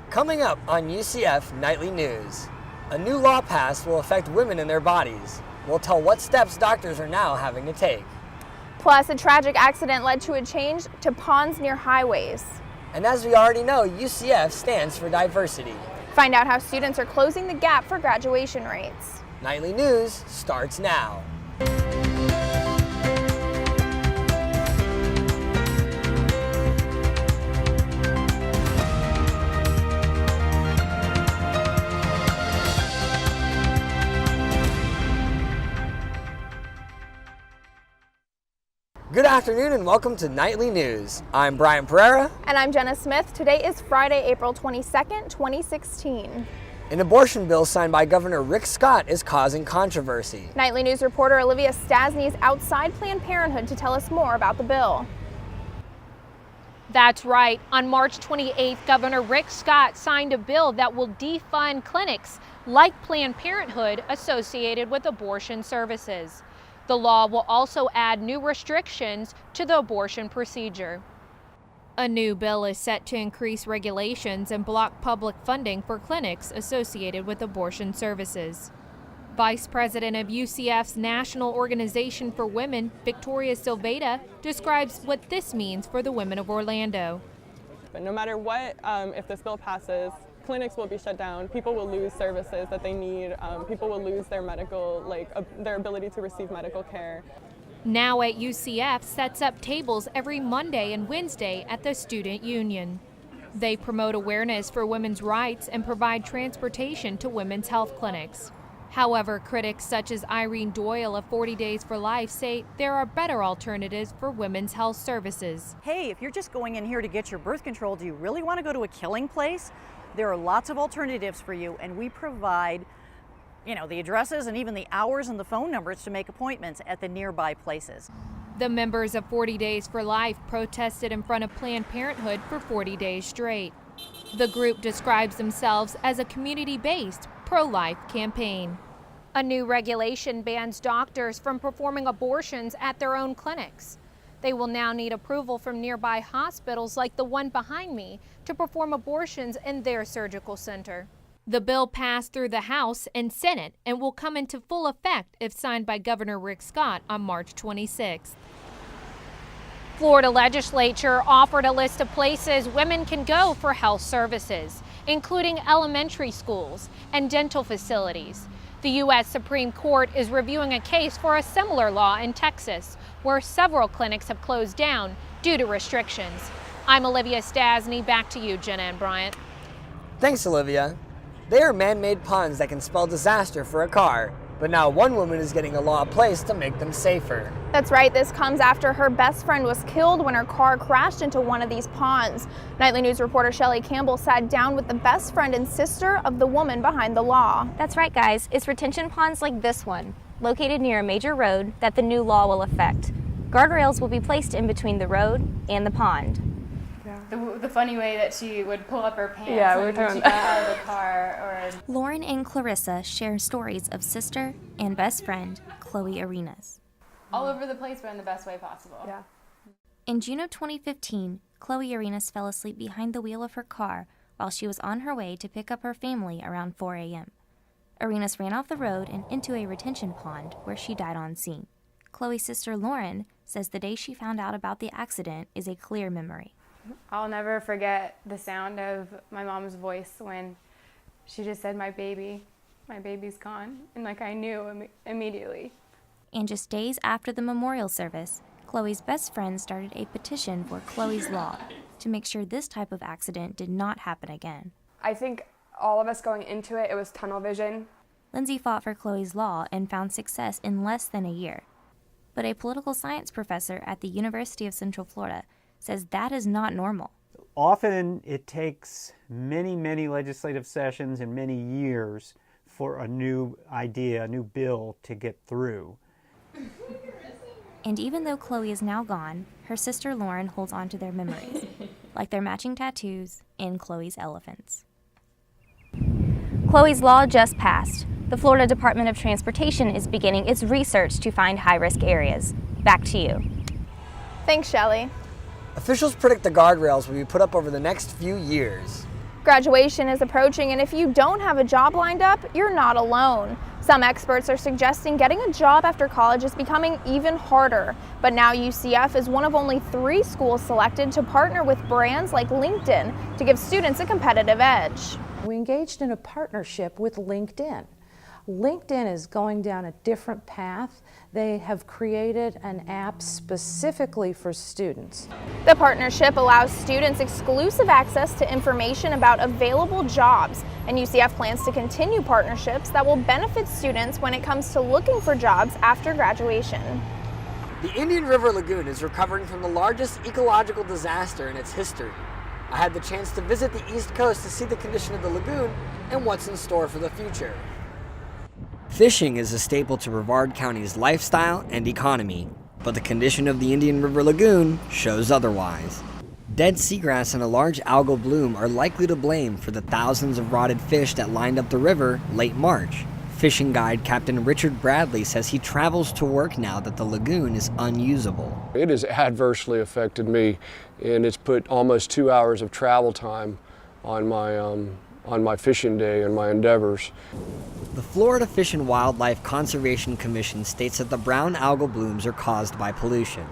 Coming up on UCF Nightly News, a new law passed will affect women and their bodies. We'll tell what steps doctors are now having to take. Plus, a tragic accident led to a change to ponds near highways. And as we already know, UCF stands for diversity. Find out how students are closing the gap for graduation rates. Nightly News starts now. Good afternoon and welcome to Nightly News. I'm Brian Pereira. And I'm Jenna Smith. Today is Friday, April 22nd, 2016. An abortion bill signed by Governor Rick Scott is causing controversy. Nightly News reporter Olivia Stasny is outside Planned Parenthood to tell us more about the bill. That's right. On March 28th, Governor Rick Scott signed a bill that will defund clinics like Planned Parenthood associated with abortion services. The law will also add new restrictions to the abortion procedure. A new bill is set to increase regulations and block public funding for clinics associated with abortion services. Vice President of UCF's National Organization for Women, Victoria Silveda, describes what this means for the women of Orlando. But no matter what, if this bill passes, clinics will be shut down, people will lose services that they need, people will lose their medical, their ability to receive medical care. Now at UCF sets up tables every Monday and Wednesday at the Student Union. They promote awareness for women's rights and provide transportation to women's health clinics. However, critics such as Irene Doyle of 40 Days for Life say there are better alternatives for women's health services. Hey, if you're just going in here to get your birth control, do you really want to go to a killing place? There are lots of alternatives for you, and we provide, the addresses and even the hours and the phone numbers to make appointments at the nearby places. The members of 40 Days for Life protested in front of Planned Parenthood for 40 days straight. The group describes themselves as a community-based, pro-life campaign. A new regulation bans doctors from performing abortions at their own clinics. They will now need approval from nearby hospitals like the one behind me to perform abortions in their surgical center. The bill passed through the House and Senate and will come into full effect if signed by Governor Rick Scott on March 26th. Florida legislature offered a list of places women can go for health services, including elementary schools and dental facilities. The U.S. Supreme Court is reviewing a case for a similar law in Texas, where several clinics have closed down due to restrictions. I'm Olivia Stasny. Back to you, Jenna and Bryant. Thanks, Olivia. They are man-made ponds that can spell disaster for a car, but now one woman is getting a law placed to make them safer. That's right. This comes after her best friend was killed when her car crashed into one of these ponds. Nightly News reporter Shelley Campbell sat down with the best friend and sister of the woman behind the law. That's right, guys. It's retention ponds like this one, located near a major road, that the new law will affect. Guardrails will be placed in between the road and the pond. The funny way that she would pull up her pants when she got out of the car. Lauren and Clarissa share stories of sister and best friend Chloe Arenas. All over the place, but in the best way possible. Yeah. In June of 2015, Chloe Arenas fell asleep behind the wheel of her car while she was on her way to pick up her family around 4 a.m. Arenas ran off the road and into a retention pond where she died on scene. Chloe's sister Lauren says the day she found out about the accident is a clear memory. I'll never forget the sound of my mom's voice when she just said, my baby's gone. And I knew immediately. And just days after the memorial service, Chloe's best friend started a petition for Chloe's Law to make sure this type of accident did not happen again. I think all of us going into it was tunnel vision. Lindsay fought for Chloe's Law and found success in less than a year. But a political science professor at the University of Central Florida says that is not normal. Often it takes many legislative sessions and many years for a new idea, a new bill to get through. And even though Chloe is now gone, her sister Lauren holds on to their memories, like their matching tattoos and Chloe's elephants. Chloe's Law just passed. The Florida Department of Transportation is beginning its research to find high-risk areas. Back to you. Thanks, Shelley. Officials predict the guardrails will be put up over the next few years. Graduation is approaching, and if you don't have a job lined up, you're not alone. Some experts are suggesting getting a job after college is becoming even harder, but now UCF is one of only 3 schools selected to partner with brands like LinkedIn to give students a competitive edge. We engaged in a partnership with LinkedIn. LinkedIn is going down a different path. They have created an app specifically for students. The partnership allows students exclusive access to information about available jobs, and UCF plans to continue partnerships that will benefit students when it comes to looking for jobs after graduation. The Indian River Lagoon is recovering from the largest ecological disaster in its history. I had the chance to visit the East Coast to see the condition of the lagoon and what's in store for the future. Fishing is a staple to Brevard County's lifestyle and economy, but the condition of the Indian River Lagoon shows otherwise. Dead seagrass and a large algal bloom are likely to blame for the thousands of rotted fish that lined up the river late March. Fishing guide Captain Richard Bradley says he travels to work now that the lagoon is unusable. It has adversely affected me, and it's put almost 2 hours of travel time on my fishing day and my endeavors. The Florida Fish and Wildlife Conservation Commission states that the brown algal blooms are caused by pollution.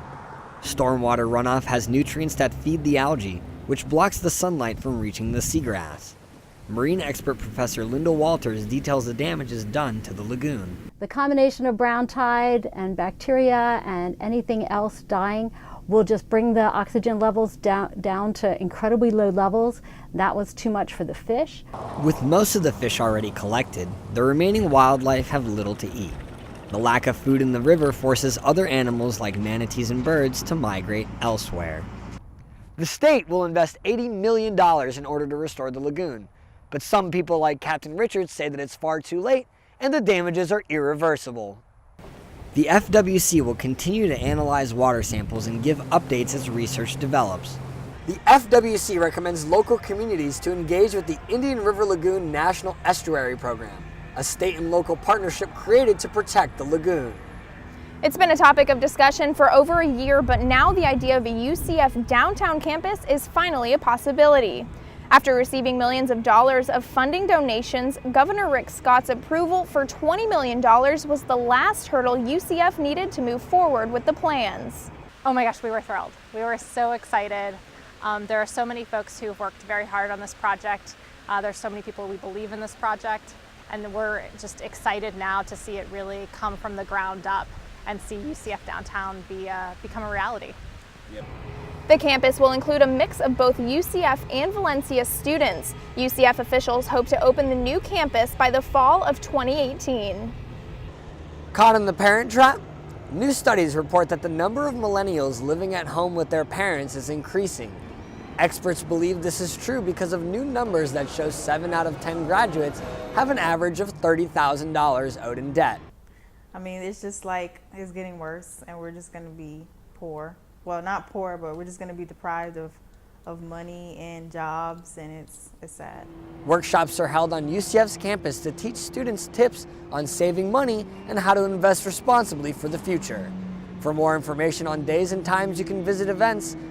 Stormwater runoff has nutrients that feed the algae, which blocks the sunlight from reaching the seagrass. Marine expert Professor Linda Walters details the damages done to the lagoon. The combination of brown tide and bacteria and anything else dying will just bring the oxygen levels down to incredibly low levels. That was too much for the fish. With most of the fish already collected, the remaining wildlife have little to eat. The lack of food in the river forces other animals like manatees and birds to migrate elsewhere. The state will invest $80 million in order to restore the lagoon, but some people like Captain Richards say that it's far too late and the damages are irreversible. The FWC will continue to analyze water samples and give updates as research develops. The FWC recommends local communities to engage with the Indian River Lagoon National Estuary Program, a state and local partnership created to protect the lagoon. It's been a topic of discussion for over a year, but now the idea of a UCF downtown campus is finally a possibility. After receiving millions of dollars of funding donations, Governor Rick Scott's approval for $20 million was the last hurdle UCF needed to move forward with the plans. Oh my gosh, we were thrilled. We were so excited. There are so many folks who have worked very hard on this project. There's so many people we believe in this project, and we're just excited now to see it really come from the ground up and see UCF downtown become a reality. Yep. The campus will include a mix of both UCF and Valencia students. UCF officials hope to open the new campus by the fall of 2018. Caught in the parent trap? New studies report that the number of millennials living at home with their parents is increasing. Experts believe this is true because of new numbers that show 7 out of 10 graduates have an average of $30,000 owed in debt. I mean, it's just like it's getting worse and we're just going to be poor. Well, not poor, but we're just going to be deprived of money and jobs, and it's sad. Workshops are held on UCF's campus to teach students tips on saving money and how to invest responsibly for the future. For more information on days and times, you can visit events.ucf.edu.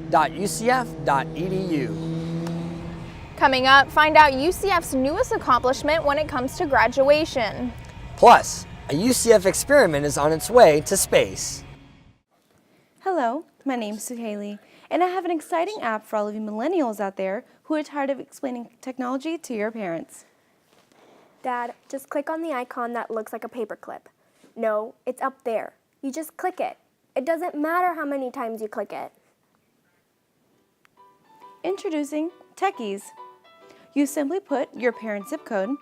Coming up, find out UCF's newest accomplishment when it comes to graduation. Plus, a UCF experiment is on its way to space. Hello, my name's Haley, and I have an exciting app for all of you millennials out there who are tired of explaining technology to your parents. Dad, just click on the icon that looks like a paperclip. No, it's up there. You just click it. It doesn't matter how many times you click it. Introducing Techies. You simply put your parent's zip code.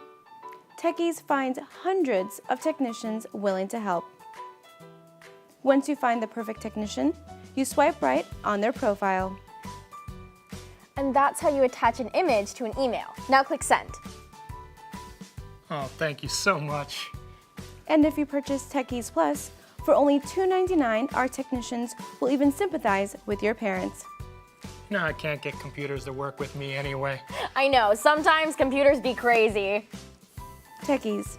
Techies finds hundreds of technicians willing to help. Once you find the perfect technician, you swipe right on their profile. And that's how you attach an image to an email. Now click send. Oh, thank you so much. And if you purchase Techies Plus, for only $2.99, our technicians will even sympathize with your parents. No, I can't get computers to work with me anyway. I know, sometimes computers be crazy. Techies.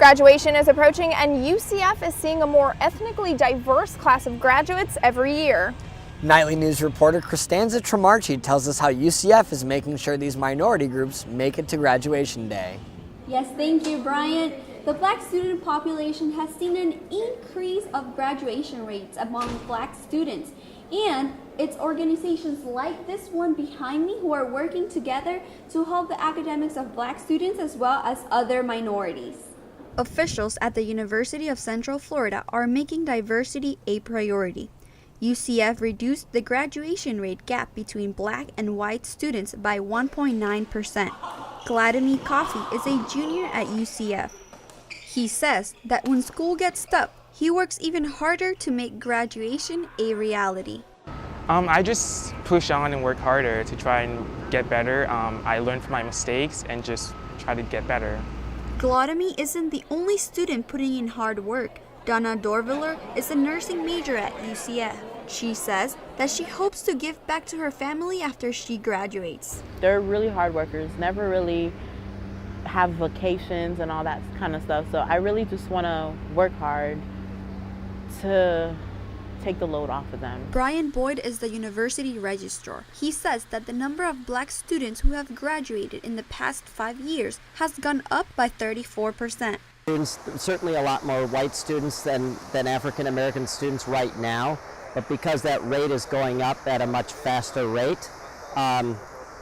Graduation is approaching, and UCF is seeing a more ethnically diverse class of graduates every year. Nightly News reporter Kristanza Tremarchi tells us how UCF is making sure these minority groups make it to graduation day. Yes, thank you, Brian. The Black student population has seen an increase of graduation rates among Black students, and it's organizations like this one behind me who are working together to help the academics of Black students as well as other minorities. Officials at the University of Central Florida are making diversity a priority. UCF reduced the graduation rate gap between Black and white students by 1.9%. Vladimir Coffey is a junior at UCF. He says that when school gets tough, he works even harder to make graduation a reality. I just push on and work harder to try and get better. I learn from my mistakes and just try to get better. Vladimir isn't the only student putting in hard work. Donna Dorviller is a nursing major at UCF. She says that she hopes to give back to her family after she graduates. They're really hard workers, never really have vacations and all that kind of stuff. So I really just want to work hard to take the load off of them. Brian Boyd is the university registrar. He says that the number of Black students who have graduated in the past 5 years has gone up by 34%. Certainly a lot more white students than African American students right now, but because that rate is going up at a much faster rate,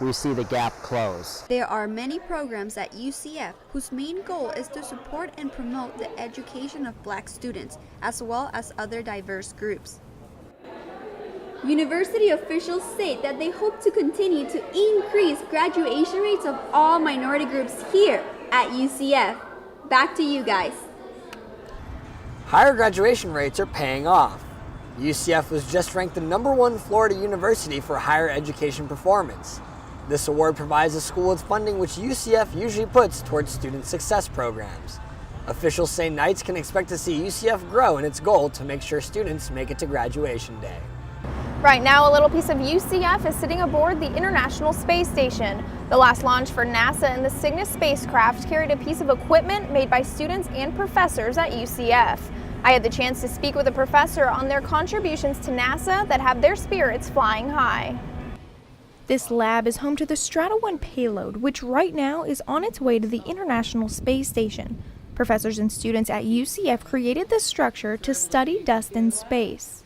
we see the gap close. There are many programs at UCF whose main goal is to support and promote the education of Black students, as well as other diverse groups. University officials say that they hope to continue to increase graduation rates of all minority groups here at UCF. Back to you guys. Higher graduation rates are paying off. UCF was just ranked the #1 Florida university for higher education performance. This award provides the school with funding which UCF usually puts towards student success programs. Officials say Knights can expect to see UCF grow in its goal to make sure students make it to graduation day. Right now, a little piece of UCF is sitting aboard the International Space Station. The last launch for NASA and the Cygnus spacecraft carried a piece of equipment made by students and professors at UCF. I had the chance to speak with a professor on their contributions to NASA that have their spirits flying high. This lab is home to the Strata-1 payload, which right now is on its way to the International Space Station. Professors and students at UCF created this structure to study dust in space.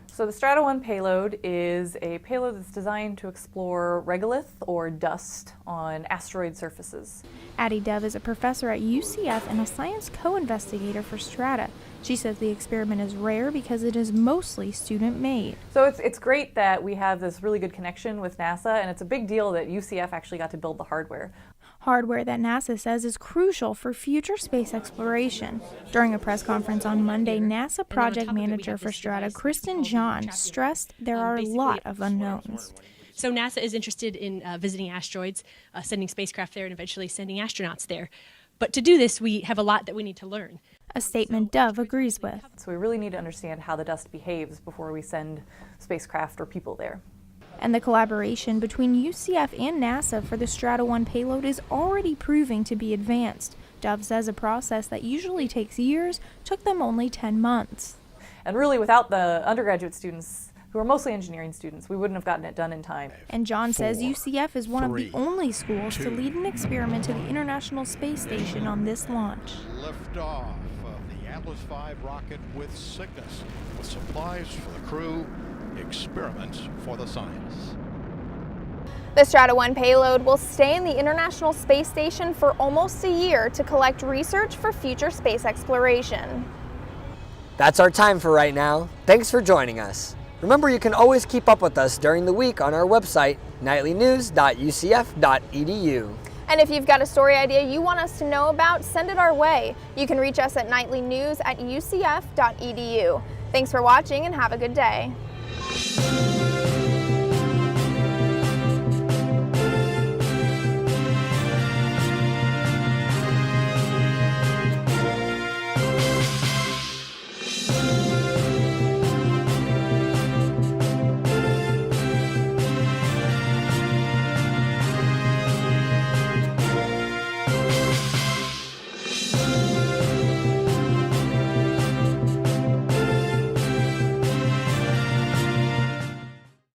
So the Strata-1 payload is a payload that's designed to explore regolith, or dust, on asteroid surfaces. Addie Dove is a professor at UCF and a science co-investigator for Strata. She says the experiment is rare because it is mostly student-made. So it's great that we have this really good connection with NASA, and it's a big deal that UCF actually got to build the hardware. Hardware that NASA says is crucial for future space exploration. During a press conference on Monday, NASA project manager for Strata, Kristen John, stressed there are a lot of unknowns. So NASA is interested in visiting asteroids, sending spacecraft there, and eventually sending astronauts there. But to do this, we have a lot that we need to learn. A statement Dove agrees with. So we really need to understand how the dust behaves before we send spacecraft or people there. And the collaboration between UCF and NASA for the Strata-1 payload is already proving to be advanced. Dove says a process that usually takes years took them only 10 months. And really, without the undergraduate students, who are mostly engineering students, we wouldn't have gotten it done in time. And John says UCF is one of the only schools to lead an experiment to the International Space Station on this launch. Liftoff of the Atlas V rocket with Cygnus, with supplies for the crew, experiments for the science. The Strata-1 payload will stay in the International Space Station for almost a year to collect research for future space exploration. That's our time for right now. Thanks for joining us. Remember, you can always keep up with us during the week on our website, nightlynews.ucf.edu. And if you've got a story idea you want us to know about, send it our way. You can reach us at nightlynews@ucf.edu. Thanks for watching and have a good day.